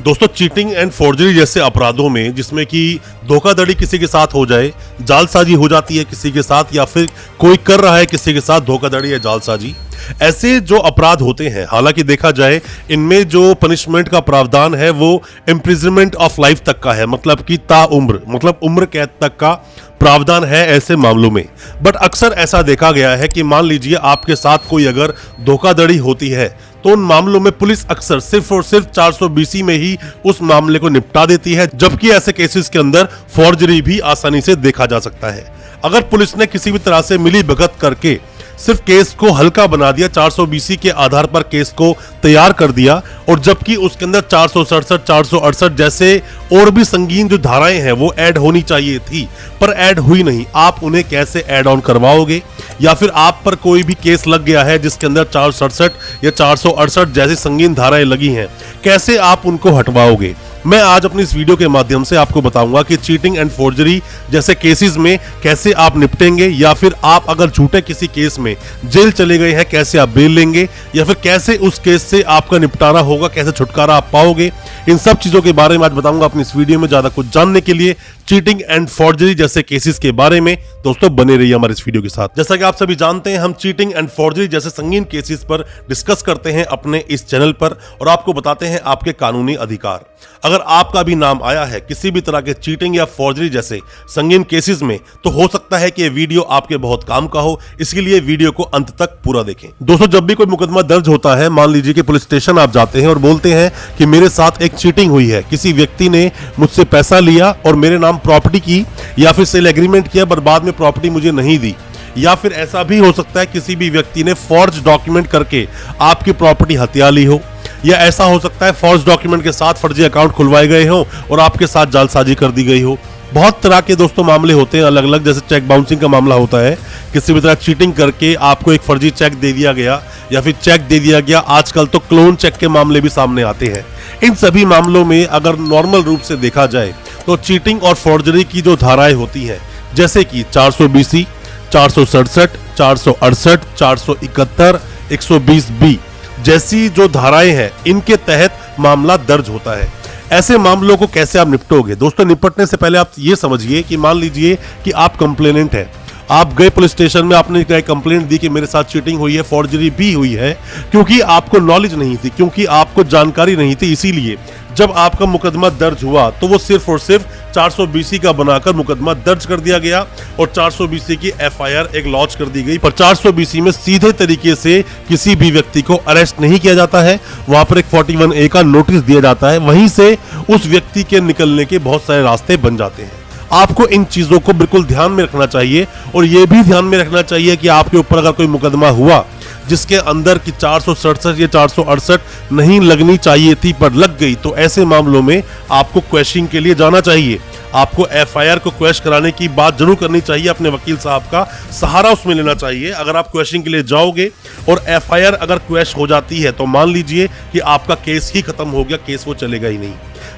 दोस्तों, cheating and forgery जैसे अपराधों में जिसमें कि धोखाधड़ी किसी के साथ हो जाए, जालसाजी हो जाती है किसी के साथ, या फिर कोई कर रहा है किसी के साथ धोखाधड़ी या जालसाजी, ऐसे जो अपराध होते हैं, हालांकि देखा जाए इनमें जो पनिशमेंट का प्रावधान है वो इम्प्रिजनमेंट ऑफ लाइफ तक का है, मतलब कि ताउम्र, मतलब उम्र कैद तक का प्रावधान है ऐसे मामलों में। बट अक्सर ऐसा देखा गया है कि मान लीजिए आपके साथ कोई अगर धोखाधड़ी होती है तो उन मामलों में पुलिस अक्सर सिर्फ और सिर्फ 420 में ही उस मामले को निपटा देती है, जबकि ऐसे केसेस के अंदर फॉर्जरी भी आसानी से देखा जा सकता है। अगर पुलिस ने किसी भी तरह से मिली भगत करके सिर्फ केस को हल्का बना दिया, 420 के आधार पर केस को तैयार कर दिया, और जबकि उसके अंदर 467, 468 जैसे और भी संगीन जो धाराएं हैं वो ऐड होनी चाहिए थी पर ऐड हुई नहीं, आप उन्हें कैसे ऐड ऑन करवाओगे? या फिर आप पर कोई भी केस लग गया है जिसके अंदर 467 या 468 जैसी संगीन धाराएं लगी हैं, कैसे आप उनको हटवाओगे? मैं आज अपनी इस वीडियो के माध्यम से आपको बताऊंगा कि चीटिंग एंड फोर्जरी जैसे केसेस में कैसे आप निपटेंगे, या फिर आप अगर झूठे किसी केस में जेल चले गए हैं कैसे आप बेल लेंगे, या फिर कैसे उस केस से आपका निपटारा होगा, कैसे छुटकारा आप पाओगे। इन सब चीजों के बारे में आज बताऊंगा अपनी इस वीडियो में। ज्यादा कुछ जानने के लिए चीटिंग एंड फोर्जरी जैसे केसेस के बारे में दोस्तों बने रहिए हमारे इस वीडियो के साथ। जैसा कि आप सभी जानते हैं, हम चीटिंग एंड फोर्जरी जैसे संगीन केसेस पर डिस्कस करते हैं अपने इस चैनल पर और आपको बताते हैं आपके कानूनी अधिकार। अगर आपका भी नाम आया है किसी भी तरह के चीटिंग या फोर्जरी जैसे संगीन केसेस में, तो हो सकता है कि ये वीडियो आपके बहुत काम का हो, इसलिए वीडियो को अंत तक पूरा देखें। दोस्तों, जब भी कोई मुकदमा दर्ज होता है, मान लीजिए कि पुलिस स्टेशन आप जाते हैं और बोलते हैं कि मेरे साथ एक चीटिंग हुई है, किसी व्यक्ति ने मुझसे पैसा लिया और मेरे नाम प्रॉपर्टी की, या फिर सेल एग्रीमेंट किया पर बाद में प्रॉपर्टी मुझे नहीं दी, या फिर ऐसा भी हो सकता है किसी भी व्यक्ति ने फॉर्ज डॉक्यूमेंट करके आपकी प्रॉपर्टी हथिया ली हो, या ऐसा हो सकता है फॉर्ज डॉक्यूमेंट के साथ फर्जी अकाउंट खुलवाए गए हो और आपके साथ जालसाजी कर दी गई हो। बहुत तरह के दोस्तों मामले होते हैं अलग अलग, जैसे चेक बाउंसिंग का मामला होता है, किसी भी तरह चीटिंग करके आपको एक फर्जी चेक दे दिया गया या फिर चेक दे दिया गया। आजकल तो क्लोन चेक के मामले भी सामने आते हैं। इन सभी मामलों में अगर नॉर्मल रूप से देखा जाए तो चीटिंग और फोर्जरी की जो धाराएं होती हैं, जैसे कि 420, 467, 468, 471, 120B जैसी जो धाराएं हैं, इनके तहत मामला दर्ज होता है। ऐसे मामलों को कैसे आप निपटोगे? दोस्तों, निपटने से पहले आप ये समझिए कि मान लीजिए कि आप कंप्लेनेंट हैं, आप गए पुलिस स्टेशन में, आपने कंप्लेंट दी कि मेरे साथ चीटिंग हुई है, फॉर्जरी भी हुई है, क्योंकि आपको नॉलेज नहीं थी, क्योंकि आपको जानकारी नहीं थी। इसीलिए जब आपका मुकदमा दर्ज हुआ तो वो सिर्फ और सिर्फ 420 का बनाकर मुकदमा दर्ज कर दिया गया और 420 की एफआईआर एक लॉन्च कर दी गई। पर 420 में सीधे तरीके से किसी भी व्यक्ति को अरेस्ट नहीं किया जाता है, वहां पर एक 41A का नोटिस दिया जाता है, वहीं से उस व्यक्ति के निकलने के बहुत सारे रास्ते बन जाते हैं। आपको इन चीजों को बिल्कुल ध्यान में रखना चाहिए, और यह भी ध्यान में रखना चाहिए कि आपके ऊपर अगर कोई मुकदमा हुआ जिसके अंदर की 467 या 468 नहीं लगनी चाहिए थी पर लग गई, तो ऐसे मामलों में आपको क्वेश्चनिंग के लिए जाना चाहिए। आपको एफआईआर को क्वेश्चन कराने की बात जरूर करनी चाहिए, अपने वकील साहब का सहारा उसमें लेना चाहिए। अगर आप क्वेश्चनिंग के लिए जाओगे और एफआईआर अगर क्वेश्चन हो जाती है तो मान लीजिए कि आपका केस ही खत्म हो गया, केस वो चलेगा ही नहीं।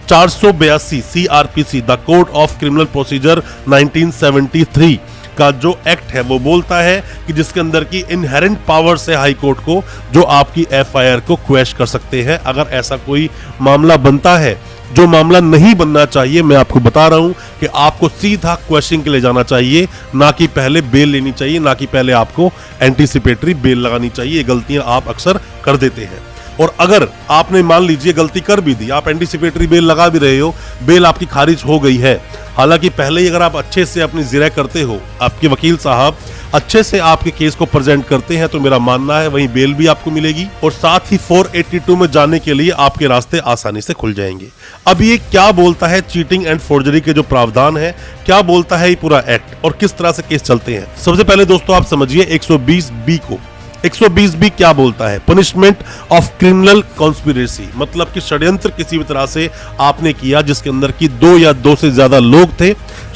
482 CRPC the code of criminal procedure 1973 का जो एक्ट है वो बोलता है कि जिसके अंदर की इनहेरेंट पावर्स है हाई कोर्ट को, जो आपकी एफआईआर को क्वेश्चन कर सकते हैं अगर ऐसा कोई मामला बनता है। जो मामला नहीं बनना चाहिए, मैं आपको बता रहा हूं कि आपको सीधा क्वेश्चन के लिए जाना चाहिए, ना कि पहले बेल लेनी चाहिए, ना कि पहले आपको एंटीसिपेटरी बेल लगानी चाहिए। ये गलतियां आप अक्सर कर देते हैं। और अगर आपने मान लीजिए गलती कर भी दी, आप एंटीसिपेटरी बेल लगा भी रहे हो, बेल आपकी खारिज हो गई है, हालांकि पहले ही अगर आप अच्छे से अपनी जिरह करते हो, आपके वकील साहब अच्छे से आपके केस को प्रेजेंट करते हैं, तो मेरा मानना है वहीं बेल भी आपको मिलेगी और साथ ही 482 में जाने के लिए आपके रास्ते आसानी से खुल जाएंगे। अब ये क्या बोलता है चीटिंग एंड फोर्जरी के जो प्रावधान है, क्या बोलता है ये पूरा एक्ट और किस तरह से केस चलते हैं? सबसे पहले दोस्तों आप समझिए 120B को। 120B क्या बोलता है? पनिशमेंट ऑफ क्रिमिनल कॉन्स्पिरेसी, मतलब कि षड्यंत्र किसी भी तरह से आपने किया जिसके अंदर की 2 या 2 से ज्यादा लोग थे,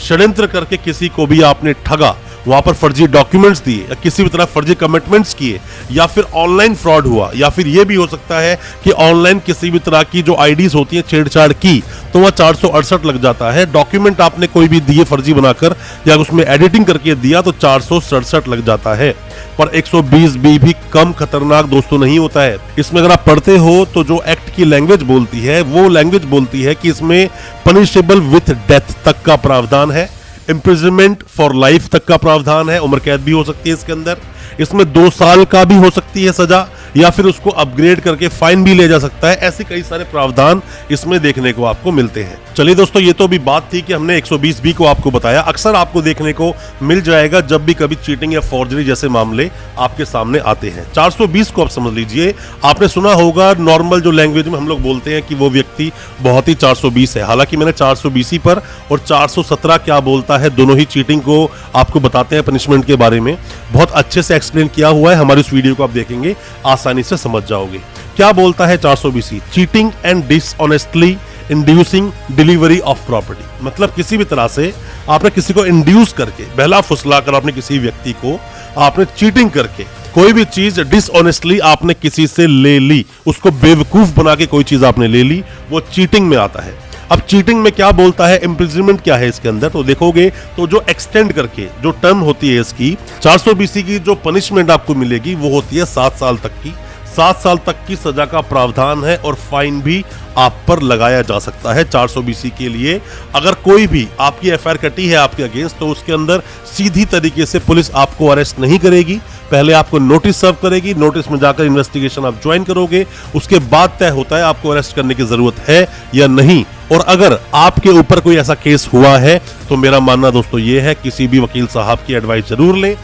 षड्यंत्र करके किसी को भी आपने ठगा वहां पर फर्जी डॉक्यूमेंट्स दिए या किसी भी तरह फर्जी कमिटमेंट्स किए या फिर ऑनलाइन फ्रॉड हुआ या फिर यह भी हो सकता है कि ऑनलाइन किसी भी तरह की जो आईडीज होती हैं छेड़छाड़ की, तो वह 468 लग जाता है। डॉक्यूमेंट आपने कोई भी दिए फर्जी बनाकर या उसमें एडिटिंग करके दिया तो 467 लग जाता है। पर 120B भी कम खतरनाक दोस्तों नहीं होता है। इसमें अगर आप पढ़ते हो तो जो एक्ट की लैंग्वेज बोलती है वो लैंग्वेज बोलती है कि इसमें पनिशेबल विथ डेथ तक का प्रावधान है, इम्प्रिजनमेंट फॉर लाइफ तक का प्रावधान है, उम्र कैद भी हो सकती है इसके अंदर, इसमें 2 साल का भी हो सकती है सजा या फिर उसको अपग्रेड करके फाइन भी ले जा सकता है। ऐसे कई सारे प्रावधान इसमें देखने को आपको मिलते हैं। चलिए दोस्तों, ये तो अभी बात थी कि हमने 120B को आपको बताया। अक्सर आपको देखने को मिल जाएगा जब भी कभी चीटिंग या फॉर्जरी जैसे मामले आपके सामने आते हैं। 420 को आप समझ लीजिए, आपने सुना होगा नॉर्मल जो लैंग्वेज में हम लोग बोलते हैं कि वो व्यक्ति बहुत ही 420 है। हालांकि मैंने 420 पर और 417 क्या बोलता है दोनों ही चीटिंग को आपको बताते हैं पनिशमेंट के बारे में। बहुत अच्छे से एक्सप्लेन किया हुआ है, हमारी इस वीडियो को आप देखेंगे आसानी से समझ जाओगे। क्या बोलता है 420? Cheating and dishonestly inducing delivery of property. मतलब किसी भी तरह से आपने किसी को इंड्यूस करके, बहला फुसला कर आपने किसी व्यक्ति को आपने चीटिंग करके कोई भी चीज डिसऑनेस्टली आपने किसी से ले ली, उसको बेवकूफ बना के कोई चीज आपने ले ली, वो चीटिंग में आता है। अब चीटिंग में क्या बोलता है, इम्प्रिजनमेंट क्या है इसके अंदर, तो देखोगे तो जो एक्सटेंड करके जो टर्म होती है इसकी 420 की जो पनिशमेंट आपको मिलेगी वो होती है 7 साल तक की। 7 साल तक की सजा का प्रावधान है और फाइन भी आप पर लगाया जा सकता है 420 के लिए। अगर कोई भी आपकी एफआईआर कटी है आपके अगेंस्ट तो उसके अंदर सीधी तरीके से पुलिस आपको अरेस्ट नहीं करेगी, पहले आपको नोटिस सर्व करेगी, नोटिस में जाकर इन्वेस्टिगेशन आप ज्वाइन करोगे, उसके बाद तय होता है आपको अरेस्ट करने की जरूरत है या नहीं। और अगर आपके ऊपर कोई ऐसा केस हुआ है तो मेरा मानना दोस्तों ये है किसी भी वकील साहब की एडवाइस जरूर लें,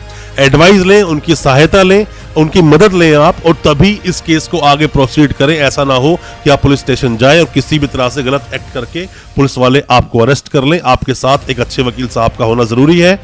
उनकी सहायता लें, उनकी मदद लें आप, और तभी इस केस को आगे प्रोसीड करें। ऐसा ना हो कि आप पुलिस स्टेशन जाएं और किसी भी तरह से गलत एक्ट करके पुलिस वाले आपको अरेस्ट कर लें। आपके साथ एक अच्छे वकील साहब का होना जरूरी है।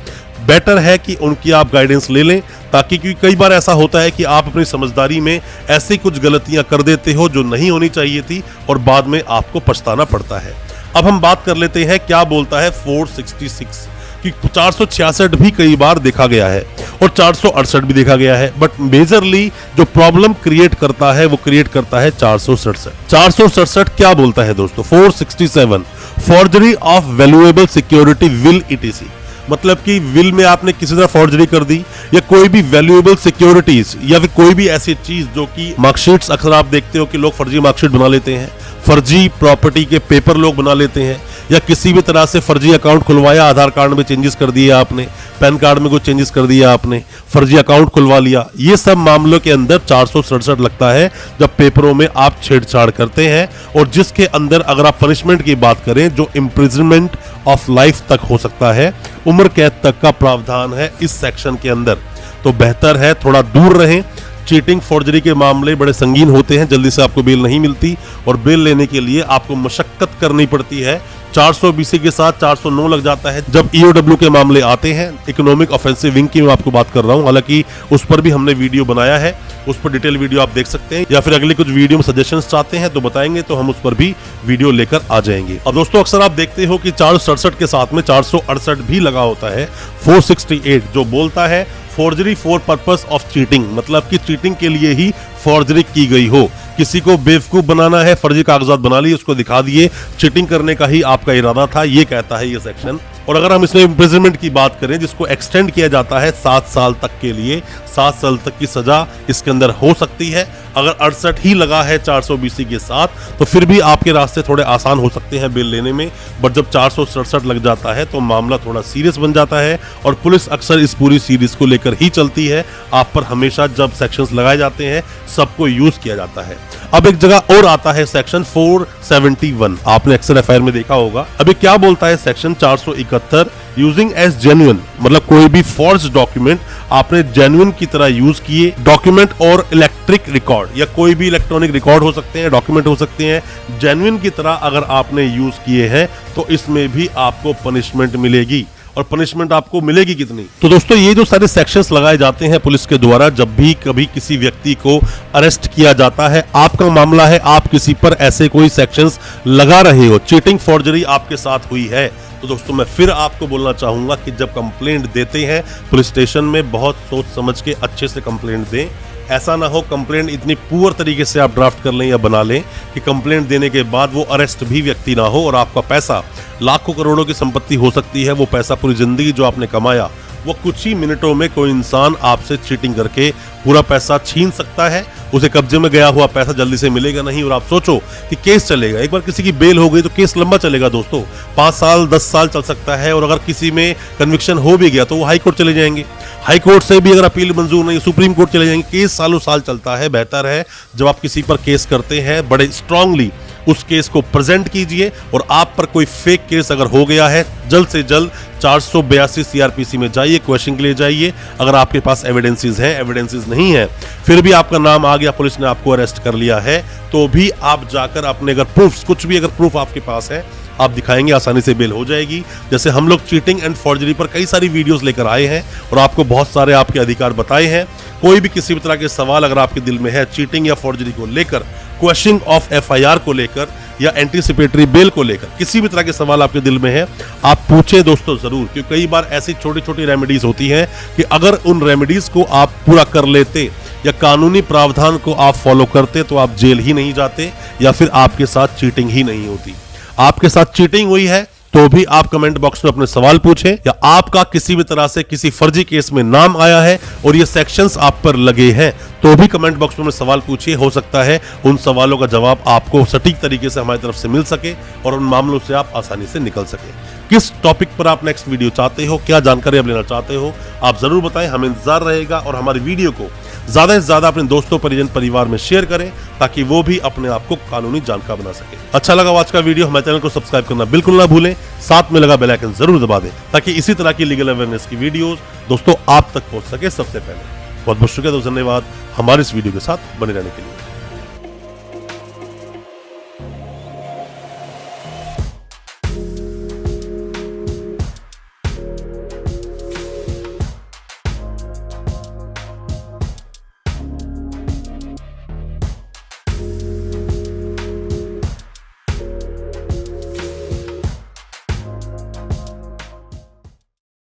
बेटर है कि उनकी आप गाइडेंस ले लें, ताकि क्योंकि कई बार ऐसा होता है कि आप अपनी समझदारी में ऐसी कुछ गलतियां कर देते हो जो नहीं होनी चाहिए थी और बाद में आपको पछताना पड़ता है। अब हम बात कर लेते हैं क्या बोलता है 466 कि 466 भी कई बार देखा गया है और 468 भी देखा गया है, बट मेजरली जो प्रॉब्लम क्रिएट करता है वो क्रिएट करता है 467। 467 क्या बोलता है दोस्तों? 467 forgery of valuable security will etc. मतलब कि विल में आपने किसी तरह फॉर्जरी कर दी या कोई भी वैल्यूएबल सिक्योरिटीज या फिर कोई भी ऐसी चीज जो कि मार्कशीट्स, अक्सर आप देखते हो कि लोग फर्जी मार्कशीट बना लेते हैं, फर्जी प्रॉपर्टी के पेपर लोग बना लेते हैं, या किसी भी तरह से फर्जी अकाउंट खुलवाया, आधार कार्ड में चेंजेस कर दिए आपने, पैन कार्ड में कुछ चेंजेस कर दिया आपने, फर्जी अकाउंट खुलवा लिया। ये सब मामलों के अंदर 467 लगता है जब पेपरों में आप छेड़छाड़ करते हैं, और जिसके अंदर अगर आप पनिशमेंट की बात करें जो इम्प्रिजनमेंट ऑफ लाइफ तक हो सकता है, उम्र कैद तक का प्रावधान है इस सेक्शन के अंदर। तो बेहतर है थोड़ा दूर रहें। चीटिंग फॉर्जरी के मामले बड़े संगीन होते हैं, जल्दी से आपको बेल नहीं मिलती और बेल लेने के लिए आपको मशक्कत करनी पड़ती है। 420 के साथ 409 लग जाता है जब ईओडब्ल्यू के मामले आते हैं। इकोनॉमिक ऑफेंसिव विंग की मैं आपको बात कर रहा हूं, हालांकि उस पर भी हमने वीडियो बनाया है, उस पर डिटेल वीडियो आप देख सकते हैं, या फिर अगले कुछ वीडियो में सजेशंस चाहते हैं तो बताएंगे तो हम उस पर भी वीडियो लेकर आ जाएंगे। अब दोस्तों अक्सर आप देखते हो कि 467 के साथ में 468 भी लगा होता है 468, जो बोलता है forgery for purpose of cheating. मतलब कि चीटिंग के लिए ही फॉर्जरी की गई हो, किसी को बेवकूफ बनाना है, फर्जी कागजात बना लिए, उसको दिखा दिए, चीटिंग करने का ही आपका इरादा था, ये कहता है ये सेक्शन। और अगर हम इसमें इम्प्रिजनमेंट की बात करें जिसको एक्सटेंड किया जाता है 7 साल तक के लिए, 7 साल तक की सजा इसके अंदर हो सकती है। अगर 68 ही लगा है 420 के साथ तो फिर भी आपके रास्ते थोड़े आसान हो सकते हैं बिल लेने में, बट जब 467 लग जाता है तो मामला थोड़ा सीरियस बन जाता है और पुलिस अक्सर इस पूरी सीरीज को लेकर ही चलती है। आप पर हमेशा जब सेक्शंस लगाए जाते हैं सबको यूज किया जाता है। अब एक जगह और आता है सेक्शन 471, आपने अक्सर एफआईआर में देखा होगा। अभी क्या बोलता है सेक्शन 471, यूजिंग एज जेन्युइन, मतलब कोई भी फॉर्ज डॉक्यूमेंट आपने जेन्युइन की तरह यूज किए, डॉक्यूमेंट और इलेक्ट्रिक रिकॉर्ड या कोई भी इलेक्ट्रॉनिक रिकॉर्ड हो सकते हैं, डॉक्यूमेंट हो सकते हैं, जेन्युइन की तरह अगर आपने यूज किए हैं तो इसमें भी आपको पनिशमेंट मिलेगी। और पनिशमेंट आपको मिलेगी कितनी? तो दोस्तों ये जो सारे सेक्शंस लगाए जाते हैं पुलिस के द्वारा जब भी कभी किसी व्यक्ति को अरेस्ट किया जाता है, आपका मामला है, आप किसी पर ऐसे कोई सेक्शंस लगा रहे हो, चीटिंग फॉर्जरी आपके साथ हुई है, तो दोस्तों मैं फिर आपको बोलना चाहूंगा कि जब कंप्लेंट देते हैं पुलिस स्टेशन में बहुत सोच समझ के अच्छे से कंप्लेंट दें। ऐसा ना हो कंप्लेंट इतनी पुअर तरीके से आप ड्राफ्ट कर लें या बना लें कि कंप्लेंट देने के बाद वो अरेस्ट भी व्यक्ति ना हो और आपका पैसा, लाखों करोड़ों की संपत्ति हो सकती है, वो पैसा पूरी जिंदगी जो आपने कमाया वो कुछ ही मिनटों में कोई इंसान आपसे चीटिंग करके पूरा पैसा छीन सकता है। उसे कब्जे में गया हुआ पैसा जल्दी से मिलेगा नहीं। और आप सोचो कि केस चलेगा, एक बार किसी की बेल हो गई तो केस लंबा चलेगा दोस्तों, 5 साल 10 साल चल सकता है। और अगर किसी में कन्विक्शन हो भी गया तो वो हाई कोर्ट चले जाएंगे, हाई कोर्ट से भी अगर अपील मंजूर नहीं, सुप्रीम कोर्ट चले जाएंगे। केस सालों साल चलता है। बेहतर है जब आप किसी पर केस करते हैं बड़े स्ट्रांगली उस केस को प्रेजेंट कीजिए और आप पर कोई फेक केस अगर हो गया है जल्द से जल्द 482 सीआरपीसी में जाइए, क्वेश्चन के लिए जाइए। अगर आपके पास एविडेंसेस हैं, एविडेंसेस नहीं है, फिर भी आपका नाम आ गया, पुलिस ने आपको अरेस्ट कर लिया है, तो भी आप जाकर अपने अगर प्रूफ, कुछ भी अगर प्रूफ आपके पास है आप दिखाएंगे, आसानी से बेल हो जाएगी। जैसे हम लोग चीटिंग एंड फॉर्जरी पर कई सारी वीडियोस लेकर आए हैं और आपको बहुत सारे आपके अधिकार बताए हैं। कोई भी किसी भी तरह के सवाल अगर आपके दिल में है चीटिंग या फॉर्जरी को लेकर, क्वेश्चनिंग ऑफ एफआईआर को लेकर या एंटीसिपेटरी बेल को लेकर, किसी भी तरह के सवाल आपके दिल में है आप पूछें दोस्तों जरूर, क्योंकि कई बार ऐसी छोटी छोटी रेमेडीज होती हैं कि अगर उन रेमेडीज को आप पूरा कर लेते या कानूनी प्रावधान को आप फॉलो करते तो आप जेल ही नहीं जाते या फिर आपके साथ चीटिंग ही नहीं होती। आपके साथ चीटिंग हुई है तो भी आप कमेंट बॉक्स में अपने सवाल पूछें, या आपका किसी भी तरह से किसी फर्जी केस में नाम आया है और ये सेक्शंस आप पर लगे हैं तो भी कमेंट बॉक्स में अपने सवाल पूछिए। हो सकता है उन सवालों का जवाब आपको सटीक तरीके से हमारी तरफ से मिल सके और उन मामलों से आप आसानी से निकल सके। किस टॉपिक पर आप नेक्स्ट वीडियो चाहते हो, क्या जानकारी आप लेना चाहते हो, आप जरूर बताएं, हमें इंतजार रहेगा। और हमारी वीडियो को ज्यादा से ज्यादा अपने दोस्तों, परिजन, परिवार में शेयर करें ताकि वो भी अपने आप को कानूनी जानकार बना सके। अच्छा लगा आज का वीडियो, हमारे चैनल को सब्सक्राइब करना बिल्कुल ना भूलें, साथ में लगा बेल आइकन जरूर दबा दें ताकि इसी तरह की लीगल अवेयरनेस की वीडियोस दोस्तों आप तक पहुंच सके सबसे पहले। बहुत बहुत शुक्रिया दोस्तों, धन्यवाद हमारे इस वीडियो के साथ बने रहने के लिए।